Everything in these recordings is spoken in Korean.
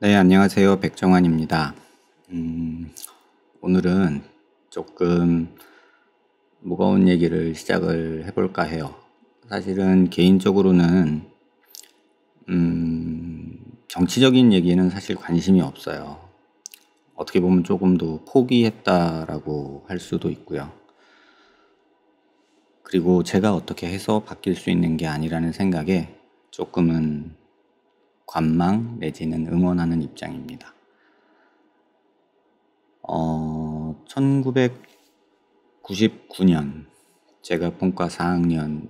네, 안녕하세요. 백정환입니다. 오늘은 조금 무거운 얘기를 시작을 해볼까 해요. 사실은 개인적으로는 정치적인 얘기는 사실 관심이 없어요. 어떻게 보면 조금 더 포기했다라고 할 수도 있고요. 그리고 제가 어떻게 해서 바뀔 수 있는 게 아니라는 생각에 조금은 관망 내지는 응원하는 입장입니다. 1999년 제가 본과 4학년이었죠.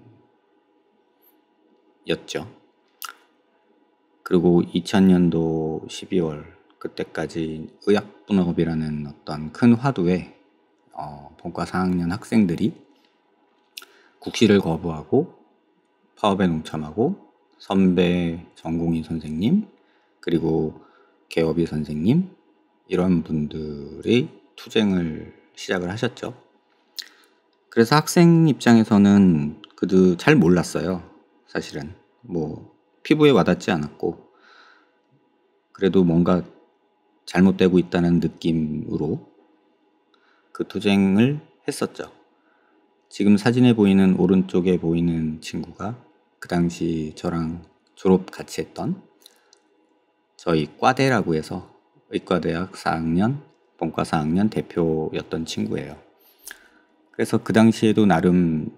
그리고 2000년도 12월 그때까지 의학분업이라는 어떤 큰 화두에 본과 4학년 학생들이 국시를 거부하고 파업에 동참하고 선배 전공의 선생님 그리고 개업의 선생님 이런 분들이 투쟁을 시작을 하셨죠. 그래서 학생 입장에서는 그도 잘 몰랐어요. 사실은 피부에 와닿지 않았고 그래도 뭔가 잘못되고 있다는 느낌으로 그 투쟁을 했었죠. 지금 사진에 보이는 오른쪽에 보이는 친구가 그 당시 저랑 졸업 같이 했던 저희 과대라고 해서 의과대학 4학년, 본과 4학년 대표였던 친구예요. 그래서 그 당시에도 나름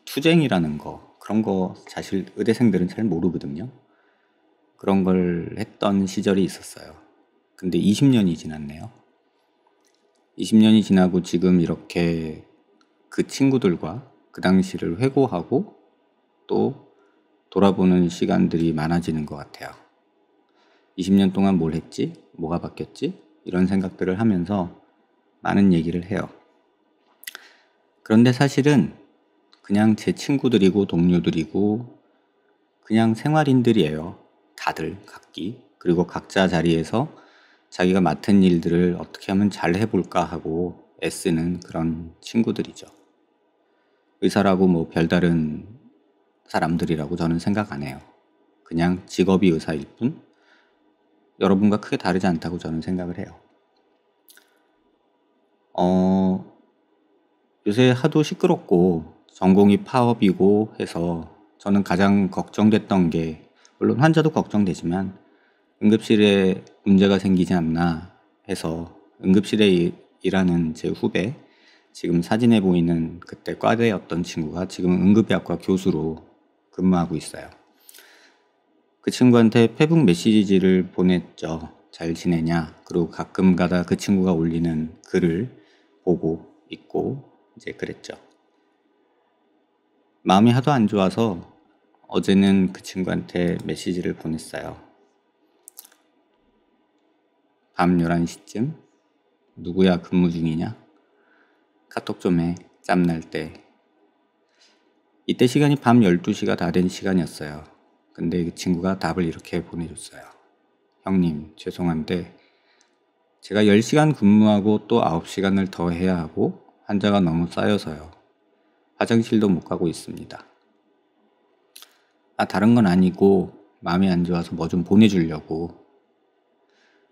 투쟁이라는 거 그런 거 사실 의대생들은 잘 모르거든요. 그런 걸 했던 시절이 있었어요. 근데 20년이 지났네요. 20년이 지나고 지금 이렇게 그 친구들과 그 당시를 회고하고 또 돌아보는 시간들이 많아지는 것 같아요. 20년 동안 뭘 했지? 뭐가 바뀌었지? 이런 생각들을 하면서 많은 얘기를 해요. 그런데 사실은 그냥 제 친구들이고 동료들이고 그냥 생활인들이에요. 다들 각기. 그리고 각자 자리에서 자기가 맡은 일들을 어떻게 하면 잘 해볼까 하고 애쓰는 그런 친구들이죠. 의사라고 별다른 사람들이라고 저는 생각 안 해요. 그냥 직업이 의사일 뿐 여러분과 크게 다르지 않다고 저는 생각을 해요. 요새 하도 시끄럽고 전공이 파업이고 해서 저는 가장 걱정됐던 게 물론 환자도 걱정되지만 응급실에 문제가 생기지 않나 해서 응급실에 일하는 제 후배 지금 사진에 보이는 그때 과대였던 친구가 지금은 응급의학과 교수로 근무하고 있어요. 그 친구한테 페북 메시지를 보냈죠. 잘 지내냐? 그리고 가끔 가다 그 친구가 올리는 글을 보고 있고 이제 그랬죠. 마음이 하도 안 좋아서 어제는 그 친구한테 메시지를 보냈어요. 밤 11시쯤 누구야 근무 중이냐? 카톡 좀 해. 짬날 때. 이때 시간이 밤 12시가 다 된 시간이었어요. 근데 그 친구가 답을 이렇게 보내줬어요. 형님 죄송한데 제가 10시간 근무하고 또 9시간을 더 해야 하고 환자가 너무 쌓여서요. 화장실도 못 가고 있습니다. 다른 건 아니고 마음이 안 좋아서 뭐 좀 보내주려고.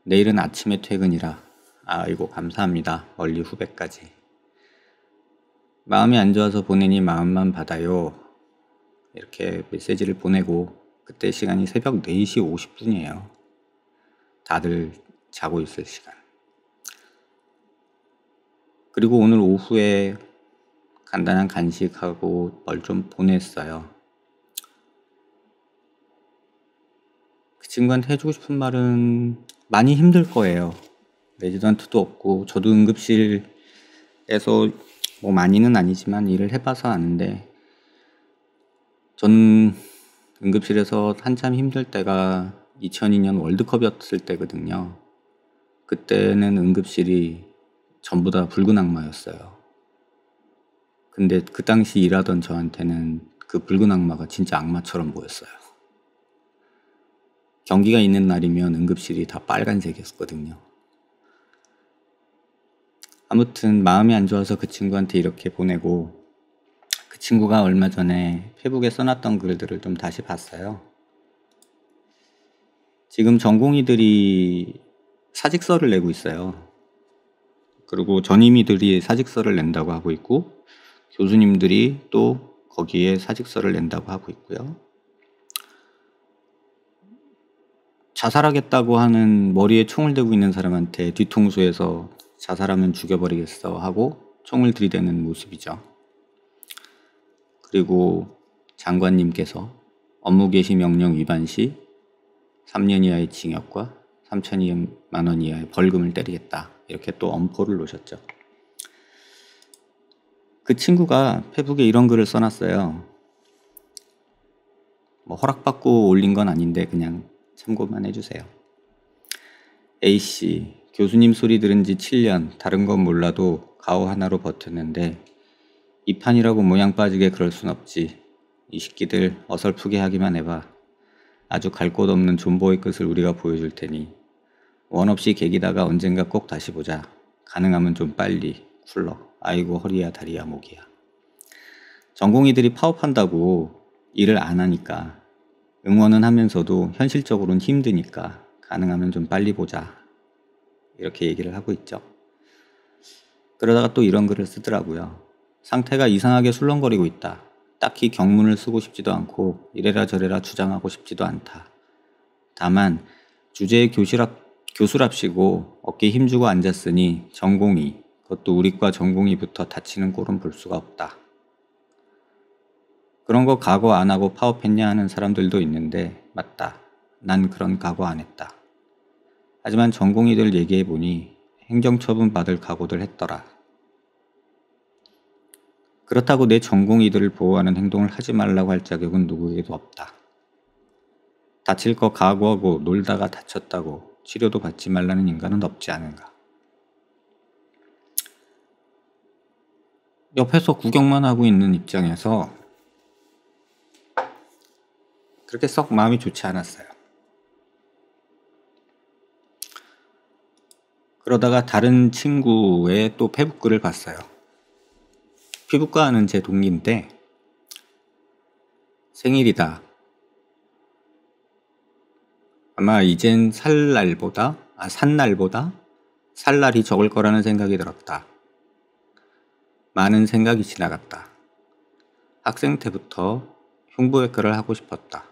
내일은 아침에 퇴근이라. 아이고 감사합니다. 멀리 후배까지. 마음이 안 좋아서 보내니 마음만 받아요. 이렇게 메시지를 보내고 그때 시간이 새벽 4시 50분이에요. 다들 자고 있을 시간. 그리고 오늘 오후에 간단한 간식하고 뭘 좀 보냈어요. 그 친구한테 해주고 싶은 말은 많이 힘들 거예요. 레지던트도 없고 저도 응급실에서 많이는 아니지만 일을 해봐서 아는데 전 응급실에서 한참 힘들 때가 2002년 월드컵이었을 때거든요. 그때는 응급실이 전부 다 붉은 악마였어요. 근데 그 당시 일하던 저한테는 그 붉은 악마가 진짜 악마처럼 보였어요. 경기가 있는 날이면 응급실이 다 빨간색이었거든요. 아무튼 마음이 안 좋아서 그 친구한테 이렇게 보내고 그 친구가 얼마 전에 페북에 써놨던 글들을 좀 다시 봤어요. 지금 전공의들이 사직서를 내고 있어요. 그리고 전임의들이 사직서를 낸다고 하고 있고, 교수님들이 또 거기에 사직서를 낸다고 하고 있고요. 자살하겠다고 하는 머리에 총을 대고 있는 사람한테 뒤통수에서 자살하면 죽여버리겠어 하고 총을 들이대는 모습이죠. 그리고 장관님께서 업무 개시 명령 위반 시 3년 이하의 징역과 3천만 원 이하의 벌금을 때리겠다, 이렇게 또 엄포를 놓으셨죠. 그 친구가 페북에 이런 글을 써놨어요. 뭐 허락받고 올린 건 아닌데 그냥 참고만 해주세요. A씨, 교수님 소리 들은 지 7년, 다른 건 몰라도 가오 하나로 버텼는데 이 판이라고 모양 빠지게 그럴 순 없지. 이 새끼들 어설프게 하기만 해봐. 아주 갈 곳 없는 존버의 끝을 우리가 보여줄 테니 원 없이 개기다가 언젠가 꼭 다시 보자. 가능하면 좀 빨리. 쿨러. 아이고 허리야 다리야 목이야. 전공의들이 파업한다고 일을 안 하니까, 응원은 하면서도 현실적으로는 힘드니까 가능하면 좀 빨리 보자, 이렇게 얘기를 하고 있죠. 그러다가 또 이런 글을 쓰더라고요. 상태가 이상하게 술렁거리고 있다. 딱히 경문을 쓰고 싶지도 않고 이래라 저래라 주장하고 싶지도 않다. 다만 주제에 교수랍시고 어깨에 힘주고 앉았으니 전공의, 그것도 우리과 전공의부터 다치는 꼴은 볼 수가 없다. 그런 거 각오 안 하고 파업했냐 하는 사람들도 있는데, 맞다. 난 그런 각오 안 했다. 하지만 전공의들 얘기해보니 행정처분 받을 각오들 했더라. 그렇다고 내 전공의들을 보호하는 행동을 하지 말라고 할 자격은 누구에게도 없다. 다칠 거 각오하고 놀다가 다쳤다고 치료도 받지 말라는 인간은 없지 않은가. 옆에서 구경만 하고 있는 입장에서 그렇게 썩 마음이 좋지 않았어요. 그러다가 다른 친구의 또 페북 글을 봤어요. 피부과는 제 동기인데 생일이다. 아마 이젠 산 날보다 살 날이 적을 거라는 생각이 들었다. 많은 생각이 지나갔다. 학생 때부터 흉부외과를 하고 싶었다.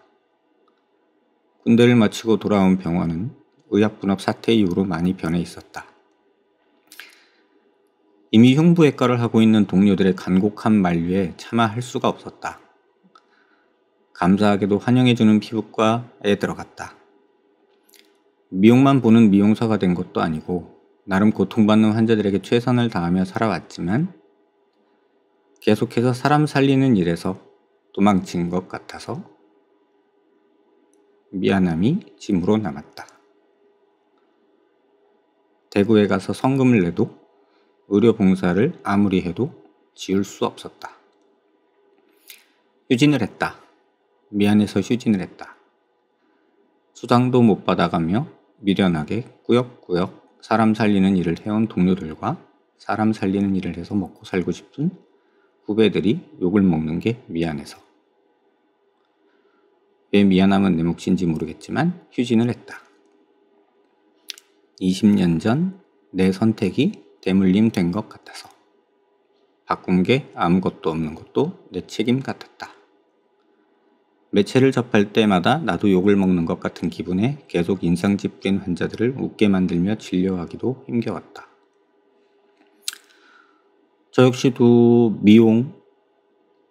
군대를 마치고 돌아온 병원은 의약분업 사태 이후로 많이 변해 있었다. 이미 흉부외과를 하고 있는 동료들의 간곡한 만류에 차마 할 수가 없었다. 감사하게도 환영해주는 피부과에 들어갔다. 미용만 보는 미용사가 된 것도 아니고 나름 고통받는 환자들에게 최선을 다하며 살아왔지만 계속해서 사람 살리는 일에서 도망친 것 같아서 미안함이 짐으로 남았다. 대구에 가서 성금을 내도 의료봉사를 아무리 해도 지울 수 없었다. 휴진을 했다. 미안해서 휴진을 했다. 수당도 못 받아가며 미련하게 꾸역꾸역 사람 살리는 일을 해온 동료들과 사람 살리는 일을 해서 먹고 살고 싶은 후배들이 욕을 먹는 게 미안해서. 왜 미안함은 내 몫인지 모르겠지만 휴진을 했다. 20년 전 내 선택이 대물림 된 것 같아서. 바꾼 게 아무것도 없는 것도 내 책임 같았다. 매체를 접할 때마다 나도 욕을 먹는 것 같은 기분에 계속 인상 찌푸린 환자들을 웃게 만들며 진료하기도 힘겨웠다. 저 역시도 미용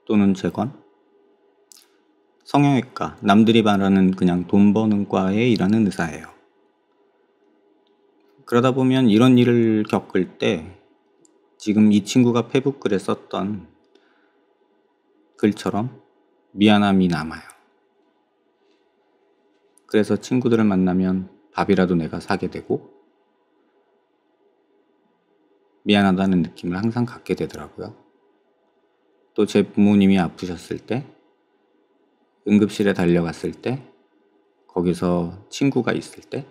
또는 재건, 성형외과, 남들이 말하는 그냥 돈 버는 과에 일하는 의사예요. 그러다 보면 이런 일을 겪을 때 지금 이 친구가 페북 글에 썼던 글처럼 미안함이 남아요. 그래서 친구들을 만나면 밥이라도 내가 사게 되고 미안하다는 느낌을 항상 갖게 되더라고요. 또 제 부모님이 아프셨을 때, 응급실에 달려갔을 때, 거기서 친구가 있을 때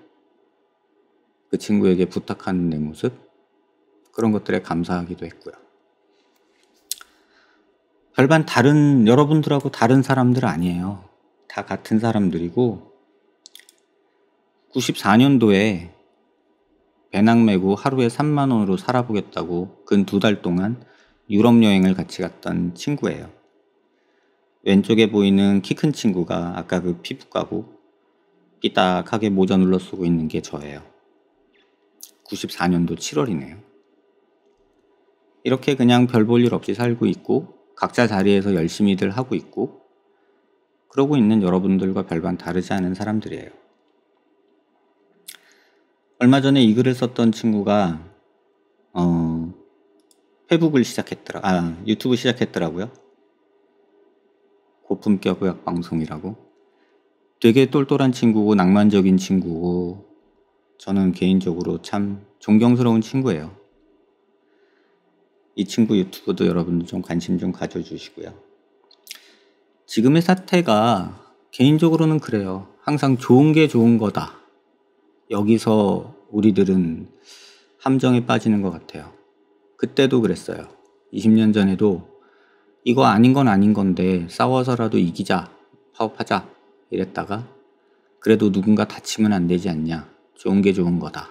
그 친구에게 부탁하는 내 모습, 그런 것들에 감사하기도 했고요. 별반 다른 여러분들하고 다른 사람들 아니에요. 다 같은 사람들이고 94년도에 배낭 메고 하루에 3만 원으로 살아보겠다고 근 2달 동안 유럽 여행을 같이 갔던 친구예요. 왼쪽에 보이는 키 큰 친구가 아까 그 피부과고 삐딱하게 모자 눌러 쓰고 있는 게 저예요. 94년도 7월이네요. 이렇게 그냥 별 볼 일 없이 살고 있고 각자 자리에서 열심히들 하고 있고 그러고 있는 여러분들과 별반 다르지 않은 사람들이에요. 얼마 전에 이 글을 썼던 친구가 페북을 유튜브 시작했더라고요. 고품격 의학 방송이라고. 되게 똘똘한 친구고 낭만적인 친구고 저는 개인적으로 참 존경스러운 친구예요. 이 친구 유튜브도 여러분들 좀 관심 좀 가져주시고요. 지금의 사태가 개인적으로는 그래요. 항상 좋은 게 좋은 거다. 여기서 우리들은 함정에 빠지는 것 같아요. 그때도 그랬어요. 20년 전에도 이거 아닌 건 아닌 건데 싸워서라도 이기자, 파업하자 이랬다가 그래도 누군가 다치면 안 되지 않냐, 좋은 게 좋은 거다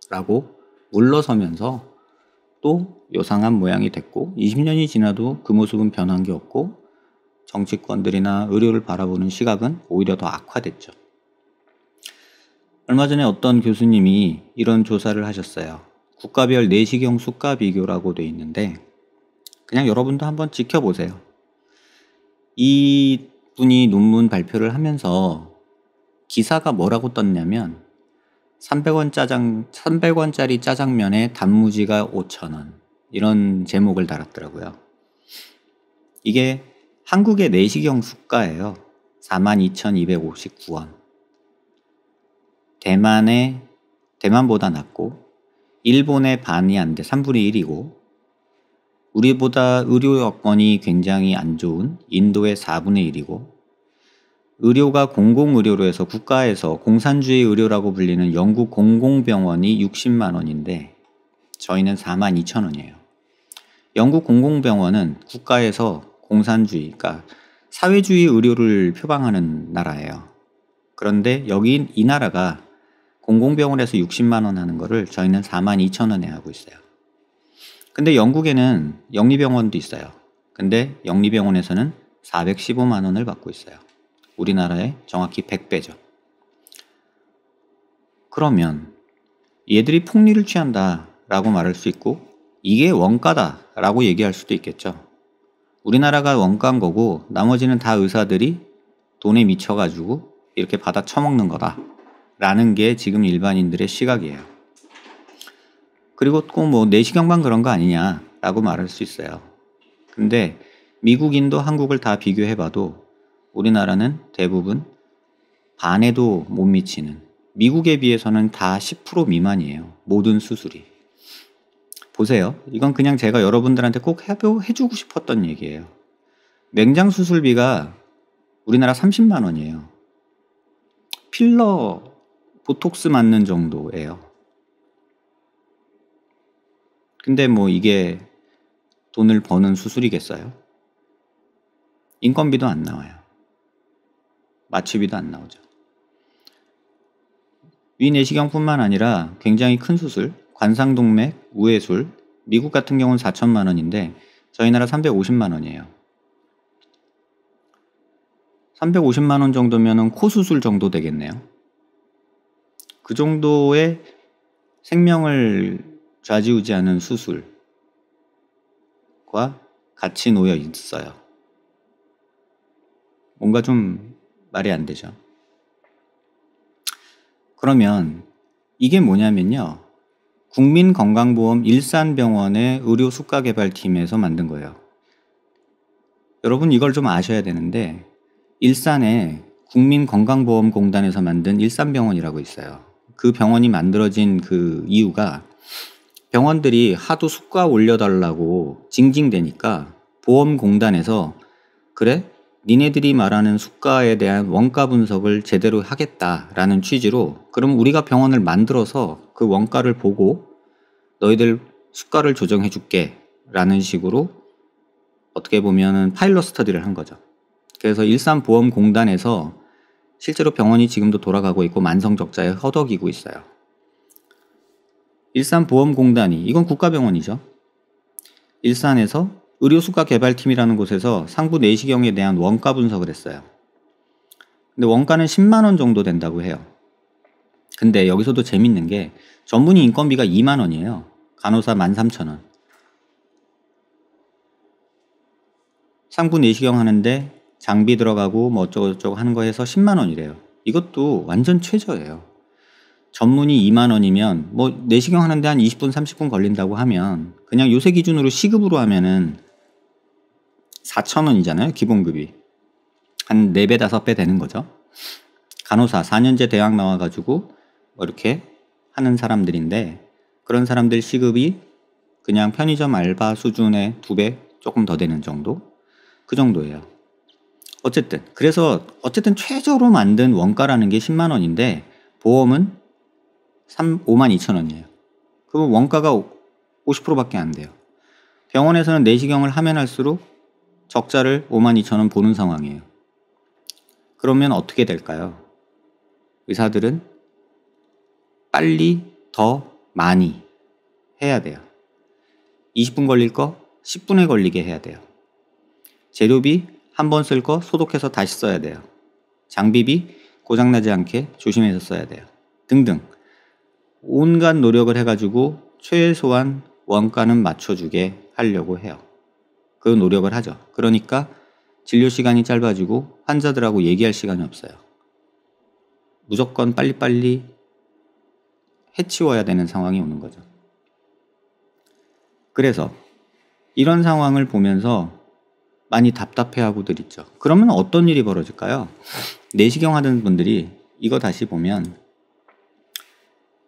라고 물러서면서 또 요상한 모양이 됐고 20년이 지나도 그 모습은 변한 게 없고 정치권들이나 의료를 바라보는 시각은 오히려 더 악화됐죠. 얼마 전에 어떤 교수님이 이런 조사를 하셨어요. 국가별 내시경 수가 비교라고 돼 있는데 그냥 여러분도 한번 지켜보세요. 이 분이 논문 발표를 하면서 기사가 뭐라고 떴냐면 300원짜리 짜장면에 단무지가 5,000원 이런 제목을 달았더라고요. 이게 한국의 내시경 수가예요. 42,259원. 대만보다 낮고 일본의 반이 안 돼 3분의 1이고 우리보다 의료 여건이 굉장히 안 좋은 인도의 4분의 1이고 의료가 공공의료로 해서 국가에서 공산주의 의료라고 불리는 영국 공공병원이 60만 원인데 저희는 42,000원이에요. 영국 공공병원은 국가에서 공산주의, 그러니까 사회주의 의료를 표방하는 나라예요. 그런데 여기 이 나라가 공공병원에서 60만 원 하는 거를 저희는 42,000원에 하고 있어요. 근데 영국에는 영리병원도 있어요. 근데 영리병원에서는 415만 원을 받고 있어요. 우리나라의 정확히 100배죠. 그러면 얘들이 폭리를 취한다 라고 말할 수 있고 이게 원가다 라고 얘기할 수도 있겠죠. 우리나라가 원가인 거고 나머지는 다 의사들이 돈에 미쳐가지고 이렇게 받아 처먹는 거다 라는 게 지금 일반인들의 시각이에요. 그리고 꼭 뭐 내시경만 그런 거 아니냐 라고 말할 수 있어요. 근데 미국인도 한국을 다 비교해봐도 우리나라는 대부분 반에도 못 미치는, 미국에 비해서는 다 10% 미만이에요. 모든 수술이. 보세요. 이건 그냥 제가 여러분들한테 꼭 해주고 싶었던 얘기예요. 맹장 수술비가 우리나라 30만 원이에요. 필러, 보톡스 맞는 정도예요. 근데 뭐 이게 돈을 버는 수술이겠어요? 인건비도 안 나와요. 마취비도 안 나오죠. 위내시경뿐만 아니라 굉장히 큰 수술, 관상동맥, 우회술, 미국 같은 경우는 4천만 원인데 저희 나라 350만 원이에요. 350만 원 정도면 코 수술 정도 되겠네요. 그 정도의 생명을 좌지우지하는 수술과 같이 놓여 있어요. 뭔가 좀 말이 안 되죠. 그러면 이게 뭐냐면요. 국민건강보험 일산병원의 의료수가개발팀에서 만든 거예요. 여러분 이걸 좀 아셔야 되는데 일산에 국민건강보험공단에서 만든 일산병원이라고 있어요. 그 병원이 만들어진 그 이유가 병원들이 하도 수가 올려달라고 징징대니까 보험공단에서 그래? 니네들이 말하는 수가에 대한 원가 분석을 제대로 하겠다라는 취지로 그럼 우리가 병원을 만들어서 그 원가를 보고 너희들 수가를 조정해 줄게 라는 식으로 어떻게 보면은 파일럿 스터디를 한 거죠. 그래서 일산보험공단에서 실제로 병원이 지금도 돌아가고 있고 만성적자에 허덕이고 있어요. 일산보험공단이, 이건 국가병원이죠. 일산에서 의료수가개발팀이라는 곳에서 상부 내시경에 대한 원가 분석을 했어요. 근데 원가는 10만원 정도 된다고 해요. 근데 여기서도 재밌는 게 전문의 인건비가 2만원이에요. 간호사 13,000원. 상부 내시경 하는데 장비 들어가고 뭐 어쩌고저쩌고 하는 거 해서 10만원이래요. 이것도 완전 최저예요. 전문의 2만원이면 뭐 내시경 하는데 한 20분 30분 걸린다고 하면 그냥 요새 기준으로 시급으로 하면은 4,000원이잖아요. 기본급이. 한 4배 5배 되는 거죠. 간호사 4년제 대학 나와가지고 뭐 이렇게 하는 사람들인데 그런 사람들 시급이 그냥 편의점 알바 수준의 2배 조금 더 되는 정도? 그 정도예요. 그래서 최저로 만든 원가라는 게 10만원인데 보험은 52,000원이에요. 그럼 원가가 50%밖에 안 돼요. 병원에서는 내시경을 하면 할수록 적자를 52,000원 보는 상황이에요. 그러면 어떻게 될까요? 의사들은 빨리 더 많이 해야 돼요. 20분 걸릴 거 10분에 걸리게 해야 돼요. 재료비 한 번 쓸 거 소독해서 다시 써야 돼요. 장비비 고장나지 않게 조심해서 써야 돼요. 등등 온갖 노력을 해가지고 최소한 원가는 맞춰주게 하려고 해요. 그 노력을 하죠. 그러니까 진료 시간이 짧아지고 환자들하고 얘기할 시간이 없어요. 무조건 빨리빨리 해치워야 되는 상황이 오는 거죠. 그래서 이런 상황을 보면서 많이 답답해하고들 있죠. 그러면 어떤 일이 벌어질까요? 내시경 하던 분들이 이거 다시 보면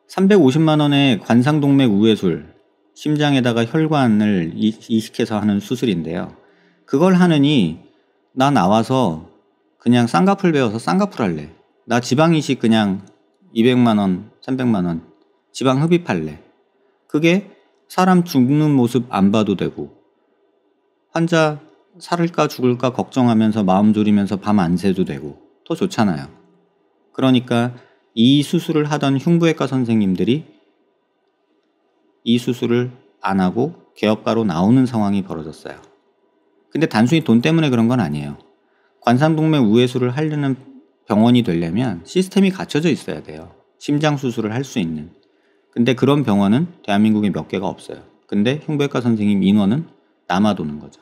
350만 원의 관상동맥 우회술, 심장에다가 혈관을 이식해서 하는 수술인데요. 그걸 하느니 나 나와서 그냥 쌍꺼풀 배워서 쌍꺼풀 할래. 나 지방 이식 그냥 200만 원, 300만 원 지방 흡입할래. 그게 사람 죽는 모습 안 봐도 되고 환자 살을까 죽을까 걱정하면서 마음 졸이면서 밤 안 새도 되고 더 좋잖아요. 그러니까 이 수술을 하던 흉부외과 선생님들이 이 수술을 안 하고 개업가로 나오는 상황이 벌어졌어요. 근데 단순히 돈 때문에 그런 건 아니에요. 관상동맥 우회수를 하려는 병원이 되려면 시스템이 갖춰져 있어야 돼요. 심장 수술을 할 수 있는. 근데 그런 병원은 대한민국에 몇 개가 없어요. 근데 흉부외과 선생님 인원은 남아도는 거죠.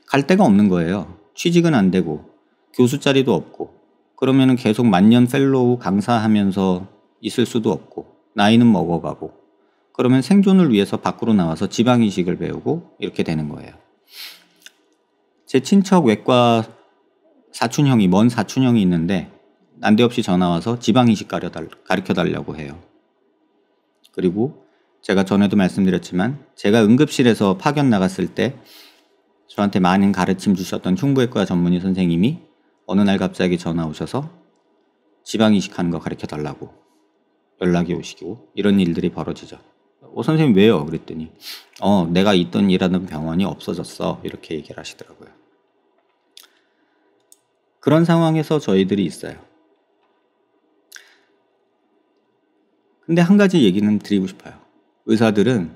갈 데가 없는 거예요. 취직은 안 되고 교수 자리도 없고 그러면은 계속 만년 펠로우 강사하면서 있을 수도 없고 나이는 먹어가고 그러면 생존을 위해서 밖으로 나와서 지방 이식을 배우고 이렇게 되는 거예요. 제 친척 외과 사촌형이 먼 사촌형이 있는데 난데없이 전화 와서 지방 이식 가르쳐 달라고 해요. 그리고 제가 전에도 말씀드렸지만 제가 응급실에서 파견 나갔을 때 저한테 많은 가르침 주셨던 흉부외과 전문의 선생님이 어느 날 갑자기 전화 오셔서 지방 이식하는 거 가르쳐 달라고 연락이 오시고 이런 일들이 벌어지죠. 선생님 왜요? 그랬더니 내가 있던 일하던 병원이 없어졌어 이렇게 얘기를 하시더라고요. 그런 상황에서 저희들이 있어요. 근데 한 가지 얘기는 드리고 싶어요. 의사들은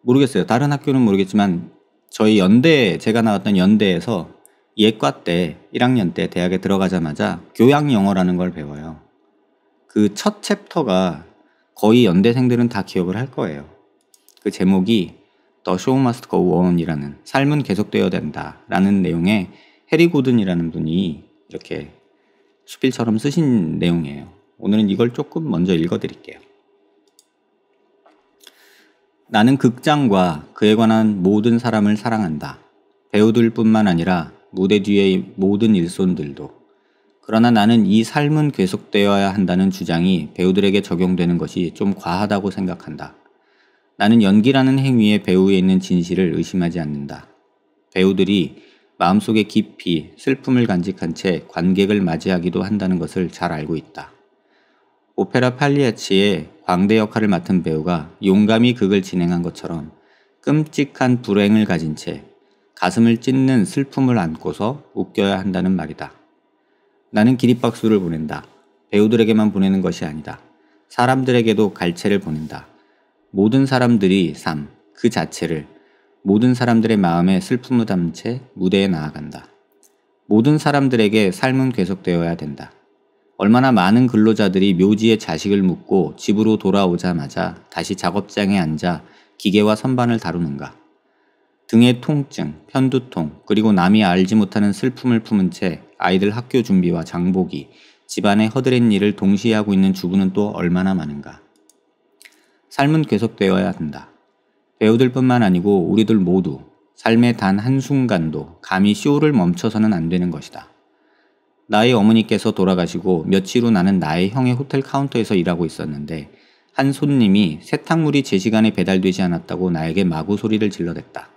모르겠어요. 다른 학교는 모르겠지만 저희 연대, 제가 나왔던 연대에서 예과 때 1학년 때 대학에 들어가자마자 교양영어라는 걸 배워요. 그 첫 챕터가 거의 연대생들은 다 기억을 할 거예요. 그 제목이 The Show Must Go On이라는 삶은 계속되어야 된다 라는 내용의 해리 고든이라는 분이 이렇게 수필처럼 쓰신 내용이에요. 오늘은 이걸 조금 먼저 읽어드릴게요. 나는 극장과 그에 관한 모든 사람을 사랑한다. 배우들뿐만 아니라 무대 뒤의 모든 일손들도. 그러나 나는 이 삶은 계속되어야 한다는 주장이 배우들에게 적용되는 것이 좀 과하다고 생각한다. 나는 연기라는 행위에 배우에 있는 진실을 의심하지 않는다. 배우들이 마음속에 깊이 슬픔을 간직한 채 관객을 맞이하기도 한다는 것을 잘 알고 있다. 오페라 팔리아치의 광대 역할을 맡은 배우가 용감히 극을 진행한 것처럼 끔찍한 불행을 가진 채 가슴을 찢는 슬픔을 안고서 웃겨야 한다는 말이다. 나는 기립박수를 보낸다. 배우들에게만 보내는 것이 아니다. 사람들에게도 갈채를 보낸다. 모든 사람들이 삶, 그 자체를, 모든 사람들의 마음에 슬픔을 담은 채 무대에 나아간다. 모든 사람들에게 삶은 계속되어야 된다. 얼마나 많은 근로자들이 묘지에 자식을 묻고 집으로 돌아오자마자 다시 작업장에 앉아 기계와 선반을 다루는가. 등의 통증, 편두통, 그리고 남이 알지 못하는 슬픔을 품은 채 아이들 학교 준비와 장보기, 집안의 허드렛 일을 동시에 하고 있는 주부는 또 얼마나 많은가. 삶은 계속되어야 한다. 배우들뿐만 아니고 우리들 모두 삶의 단 한순간도 감히 쇼를 멈춰서는 안 되는 것이다. 나의 어머니께서 돌아가시고 며칠 후 나는 나의 형의 호텔 카운터에서 일하고 있었는데 한 손님이 세탁물이 제 시간에 배달되지 않았다고 나에게 마구 소리를 질러댔다.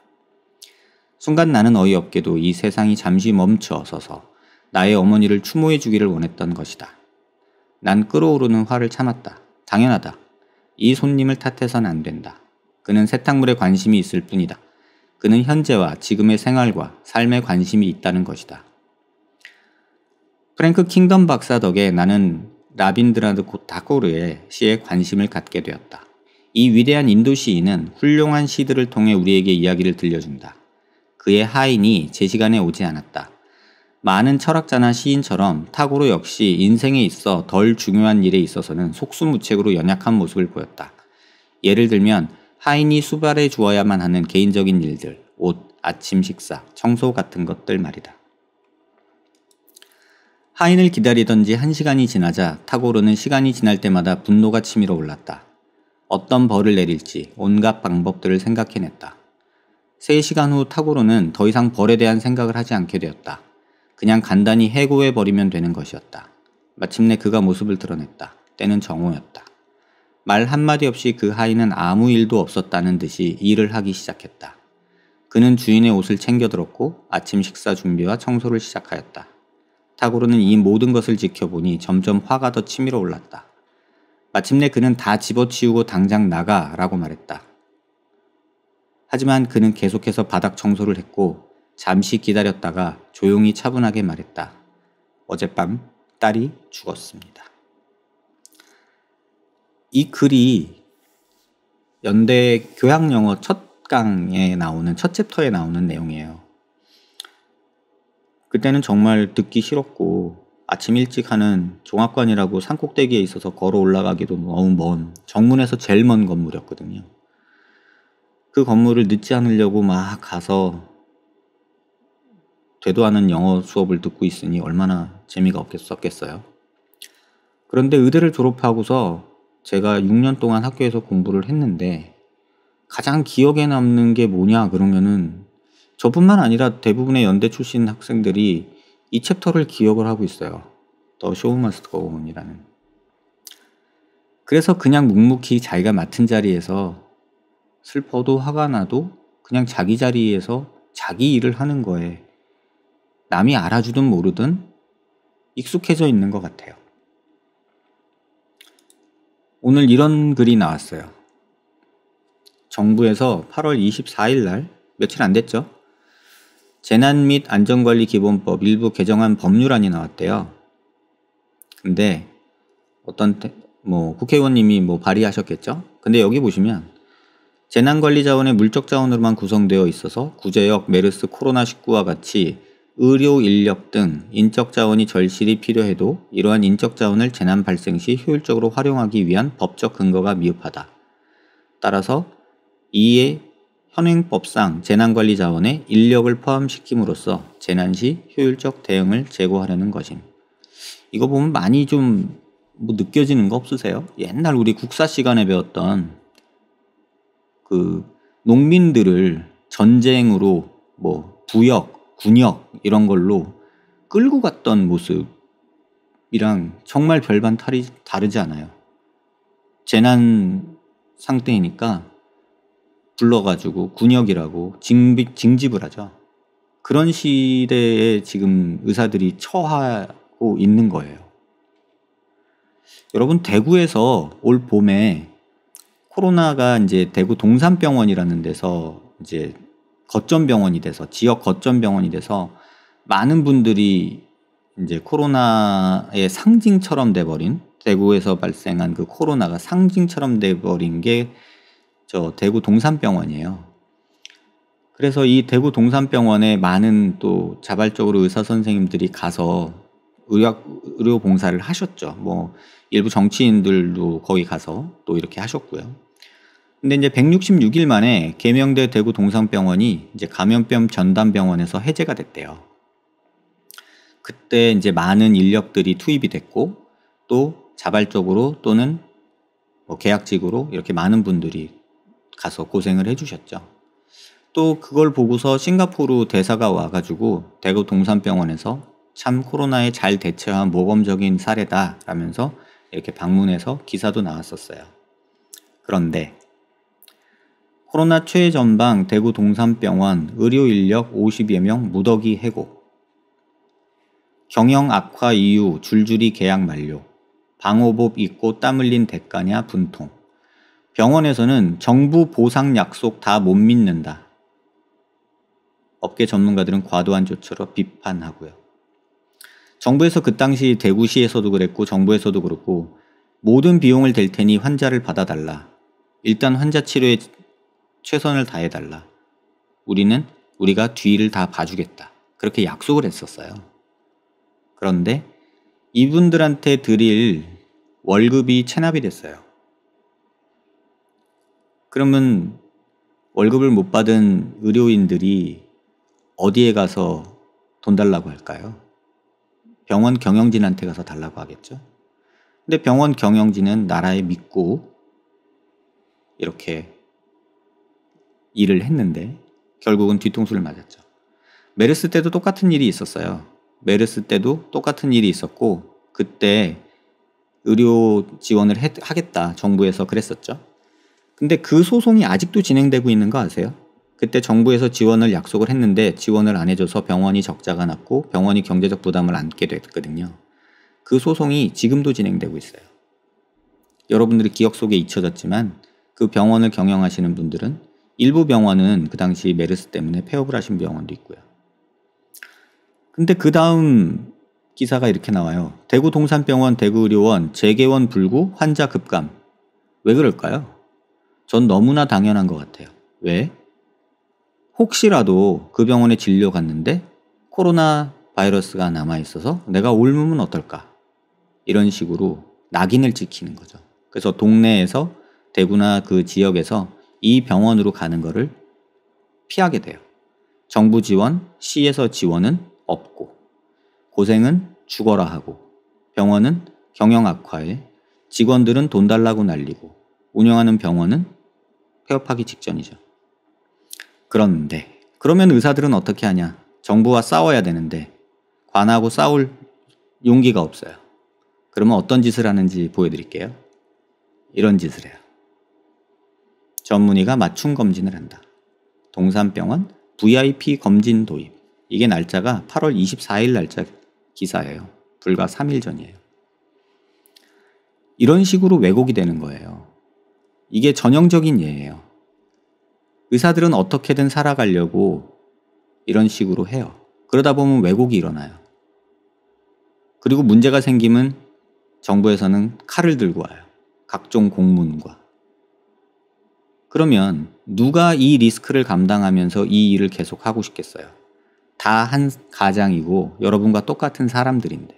순간 나는 어이없게도 이 세상이 잠시 멈춰 서서 나의 어머니를 추모해 주기를 원했던 것이다. 난 끓어오르는 화를 참았다. 당연하다. 이 손님을 탓해선 안 된다. 그는 세탁물에 관심이 있을 뿐이다. 그는 현재와 지금의 생활과 삶에 관심이 있다는 것이다. 프랭크 킹덤 박사 덕에 나는 라빈드라드 타고르의 시에 관심을 갖게 되었다. 이 위대한 인도 시인은 훌륭한 시들을 통해 우리에게 이야기를 들려준다. 그의 하인이 제 시간에 오지 않았다. 많은 철학자나 시인처럼 타고르 역시 인생에 있어 덜 중요한 일에 있어서는 속수무책으로 연약한 모습을 보였다. 예를 들면 하인이 수발해 주어야만 하는 개인적인 일들, 옷, 아침 식사, 청소 같은 것들 말이다. 하인을 기다리던 지 1시간이 지나자 타고르는 시간이 지날 때마다 분노가 치밀어 올랐다. 어떤 벌을 내릴지 온갖 방법들을 생각해냈다. 3시간 후 타고르는 더 이상 벌에 대한 생각을 하지 않게 되었다. 그냥 간단히 해고해버리면 되는 것이었다. 마침내 그가 모습을 드러냈다. 때는 정오였다. 말 한마디 없이 그 하인은 아무 일도 없었다는 듯이 일을 하기 시작했다. 그는 주인의 옷을 챙겨들었고 아침 식사 준비와 청소를 시작하였다. 타고르는 이 모든 것을 지켜보니 점점 화가 더 치밀어 올랐다. 마침내 그는 다 집어치우고 당장 나가라고 말했다. 하지만 그는 계속해서 바닥 청소를 했고 잠시 기다렸다가 조용히 차분하게 말했다. 어젯밤 딸이 죽었습니다. 이 글이 연대 교양영어 첫 강에 나오는 첫 챕터에 나오는 내용이에요. 그때는 정말 듣기 싫었고 아침 일찍 하는 종합관이라고 산꼭대기에 있어서 걸어 올라가기도 너무 먼 정문에서 제일 먼 건물이었거든요. 그 건물을 늦지 않으려고 막 가서 되도 않은 영어 수업을 듣고 있으니 얼마나 재미가 없겠어요. 그런데 의대를 졸업하고서 제가 6년 동안 학교에서 공부를 했는데 가장 기억에 남는 게 뭐냐 그러면은 저뿐만 아니라 대부분의 연대 출신 학생들이 이 챕터를 기억을 하고 있어요. The Show Must Go On이라는. 그래서 그냥 묵묵히 자기가 맡은 자리에서 슬퍼도 화가 나도 그냥 자기 자리에서 자기 일을 하는 거에 남이 알아주든 모르든 익숙해져 있는 것 같아요. 오늘 이런 글이 나왔어요. 정부에서 8월 24일 날 며칠 안 됐죠? 재난 및 안전관리기본법 일부 개정안 법률안이 나왔대요. 근데 어떤 국회의원님이 발의하셨겠죠? 근데 여기 보시면 재난관리자원의 물적자원으로만 구성되어 있어서 구제역, 메르스, 코로나19와 같이 의료 인력 등 인적자원이 절실히 필요해도 이러한 인적자원을 재난 발생 시 효율적으로 활용하기 위한 법적 근거가 미흡하다. 따라서 이에 현행법상 재난관리자원에 인력을 포함시킴으로써 재난 시 효율적 대응을 제고하려는 것임. 이거 보면 많이 좀 느껴지는 거 없으세요? 옛날 우리 국사 시간에 배웠던 그 농민들을 전쟁으로 부역, 군역 이런 걸로 끌고 갔던 모습이랑 정말 별반 다르지 않아요. 재난 상태이니까 불러가지고 군역이라고 징집을 하죠. 그런 시대에 지금 의사들이 처하고 있는 거예요. 여러분 대구에서 올 봄에 코로나가 이제 대구 동산병원이라는 데서 이제 거점 병원이 돼서, 지역 거점 병원이 돼서 많은 분들이 이제 코로나의 상징처럼 돼버린, 대구에서 발생한 그 코로나가 상징처럼 돼버린 게 저 대구 동산병원이에요. 그래서 이 대구 동산병원에 많은 또 자발적으로 의사 선생님들이 가서 의료 봉사를 하셨죠. 뭐 일부 정치인들도 거기 가서 또 이렇게 하셨고요. 근데 이제 166일 만에 계명대 대구 동산병원이 이제 감염병 전담병원에서 해제가 됐대요. 그때 이제 많은 인력들이 투입이 됐고, 또 자발적으로 또는 뭐 계약직으로 이렇게 많은 분들이 가서 고생을 해주셨죠. 또 그걸 보고서 싱가포르 대사가 와가지고 대구 동산병원에서 참 코로나에 잘 대처한 모범적인 사례다 라면서 이렇게 방문해서 기사도 나왔었어요. 그런데 코로나 최전방 대구 동산병원 의료인력 50여 명 무더기 해고, 경영 악화 이후 줄줄이 계약 만료, 방호복 입고 땀 흘린 대가냐 분통, 병원에서는 정부 보상 약속 다 못 믿는다. 업계 전문가들은 과도한 조처로 비판하고요. 정부에서 그 당시 대구시에서도 그랬고 정부에서도 그렇고 모든 비용을 댈 테니 환자를 받아달라. 일단 환자 치료에 최선을 다해달라. 우리가 뒤를 다 봐주겠다. 그렇게 약속을 했었어요. 그런데 이분들한테 드릴 월급이 체납이 됐어요. 그러면 월급을 못 받은 의료인들이 어디에 가서 돈 달라고 할까요? 병원 경영진한테 가서 달라고 하겠죠. 근데 병원 경영진은 나라에 믿고 이렇게 일을 했는데 결국은 뒤통수를 맞았죠. 메르스 때도 똑같은 일이 있었어요. 메르스 때도 똑같은 일이 있었고 그때 의료 지원을 하겠다 정부에서 그랬었죠. 근데 그 소송이 아직도 진행되고 있는 거 아세요? 그때 정부에서 지원을 약속을 했는데 지원을 안 해줘서 병원이 적자가 났고 병원이 경제적 부담을 안게 됐거든요. 그 소송이 지금도 진행되고 있어요. 여러분들이 기억 속에 잊혀졌지만 그 병원을 경영하시는 분들은 일부 병원은 그 당시 메르스 때문에 폐업을 하신 병원도 있고요. 근데 그 다음 기사가 이렇게 나와요. 대구 동산병원 대구의료원 재개원 불구 환자 급감. 왜 그럴까요? 전 너무나 당연한 것 같아요. 왜? 혹시라도 그 병원에 진료 갔는데 코로나 바이러스가 남아있어서 내가 옮으면 어떨까? 이런 식으로 낙인을 찍히는 거죠. 그래서 동네에서 대구나 그 지역에서 이 병원으로 가는 거를 피하게 돼요. 정부 지원, 시에서 지원은 없고 고생은 죽어라 하고 병원은 경영 악화에 직원들은 돈 달라고 날리고 운영하는 병원은 폐업하기 직전이죠. 그런데 그러면 의사들은 어떻게 하냐? 정부와 싸워야 되는데 관하고 싸울 용기가 없어요. 그러면 어떤 짓을 하는지 보여드릴게요. 이런 짓을 해요. 전문의가 맞춤 검진을 한다. 동산병원 VIP 검진 도입. 이게 날짜가 8월 24일 날짜 기사예요. 불과 3일 전이에요. 이런 식으로 왜곡이 되는 거예요. 이게 전형적인 예예요. 의사들은 어떻게든 살아가려고 이런 식으로 해요. 그러다 보면 왜곡이 일어나요. 그리고 문제가 생기면 정부에서는 칼을 들고 와요. 각종 공문과. 그러면 누가 이 리스크를 감당하면서 이 일을 계속 하고 싶겠어요? 다 한 가장이고 여러분과 똑같은 사람들인데.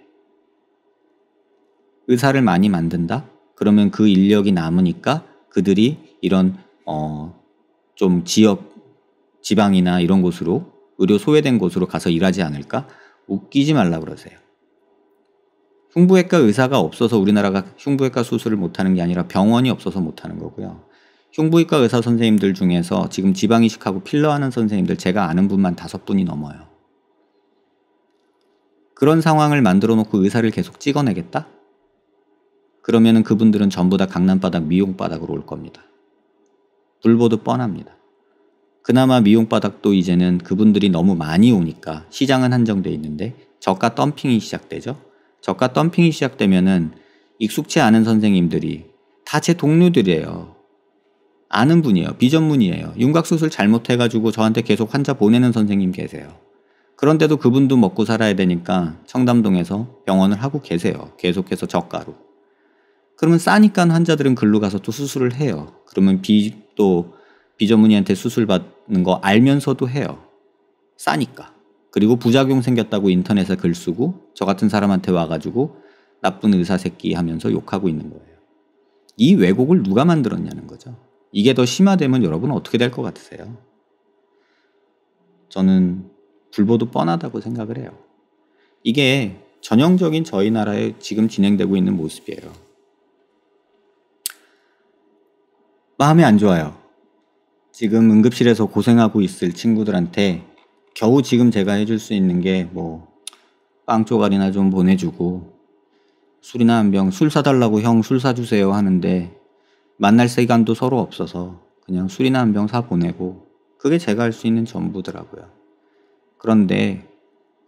의사를 많이 만든다? 그러면 그 인력이 남으니까 그들이 이런 좀 지방이나 이런 곳으로 의료 소외된 곳으로 가서 일하지 않을까? 웃기지 말라 그러세요. 흉부외과 의사가 없어서 우리나라가 흉부외과 수술을 못하는 게 아니라 병원이 없어서 못하는 거고요. 흉부외과 의사 선생님들 중에서 지금 지방 이식하고 필러하는 선생님들 제가 아는 분만 5분이 넘어요. 그런 상황을 만들어 놓고 의사를 계속 찍어내겠다? 그러면은 그분들은 전부 다 강남바닥 미용바닥으로 올 겁니다. 불보듯 뻔합니다. 그나마 미용바닥도 이제는 그분들이 너무 많이 오니까 시장은 한정돼 있는데 저가 덤핑이 시작되죠. 저가 덤핑이 시작되면은 익숙치 않은 선생님들이 다 제 동료들이에요. 아는 분이에요. 비전문이에요. 윤곽수술 잘못해가지고 저한테 계속 환자 보내는 선생님 계세요. 그런데도 그분도 먹고 살아야 되니까 청담동에서 병원을 하고 계세요. 계속해서 저가로. 그러면 싸니까 환자들은 글로 가서 또 수술을 해요. 그러면 또 비전문의한테 수술 받는 거 알면서도 해요. 싸니까. 그리고 부작용 생겼다고 인터넷에 글 쓰고 저 같은 사람한테 와가지고 나쁜 의사 새끼 하면서 욕하고 있는 거예요. 이 왜곡을 누가 만들었냐는 거죠. 이게 더 심화되면 여러분 어떻게 될 것 같으세요? 저는 불보듯 뻔하다고 생각을 해요. 이게 전형적인 저희 나라에 지금 진행되고 있는 모습이에요. 마음이 안 좋아요. 지금 응급실에서 고생하고 있을 친구들한테 겨우 지금 제가 해줄 수 있는 게 빵 조각이나 좀 보내주고 술이나 한 병, 술 사달라고 형 술 사주세요 하는데 만날 시간도 서로 없어서 그냥 술이나 한 병 사 보내고 그게 제가 할 수 있는 전부더라고요. 그런데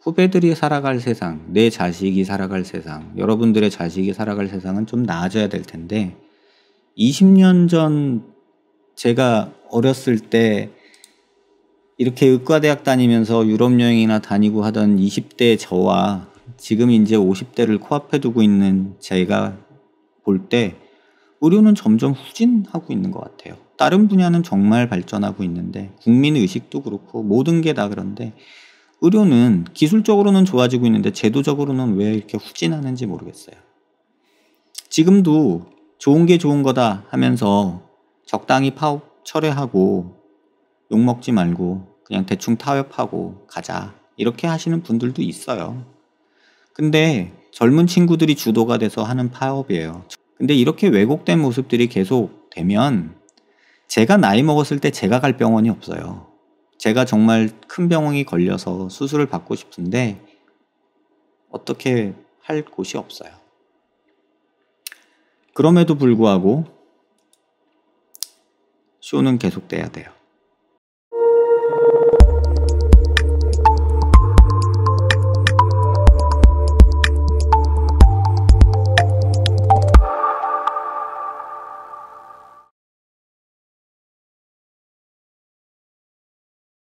후배들이 살아갈 세상, 내 자식이 살아갈 세상, 여러분들의 자식이 살아갈 세상은 좀 나아져야 될 텐데 20년 전 제가 어렸을 때 이렇게 의과대학 다니면서 유럽 여행이나 다니고 하던 20대 저와 지금 이제 50대를 코앞에 두고 있는 제가 볼 때 의료는 점점 후진하고 있는 것 같아요. 다른 분야는 정말 발전하고 있는데 국민의식도 그렇고 모든 게 다 그런데 의료는 기술적으로는 좋아지고 있는데 제도적으로는 왜 이렇게 후진하는지 모르겠어요. 지금도 좋은 게 좋은 거다 하면서 적당히 파업 철회하고 욕먹지 말고 그냥 대충 타협하고 가자 이렇게 하시는 분들도 있어요. 근데 젊은 친구들이 주도가 돼서 하는 파업이에요. 근데 이렇게 왜곡된 모습들이 계속 되면 제가 나이 먹었을 때 제가 갈 병원이 없어요. 제가 정말 큰 병원이 걸려서 수술을 받고 싶은데 어떻게 할 곳이 없어요. 그럼에도 불구하고 쇼는 계속돼야 돼요.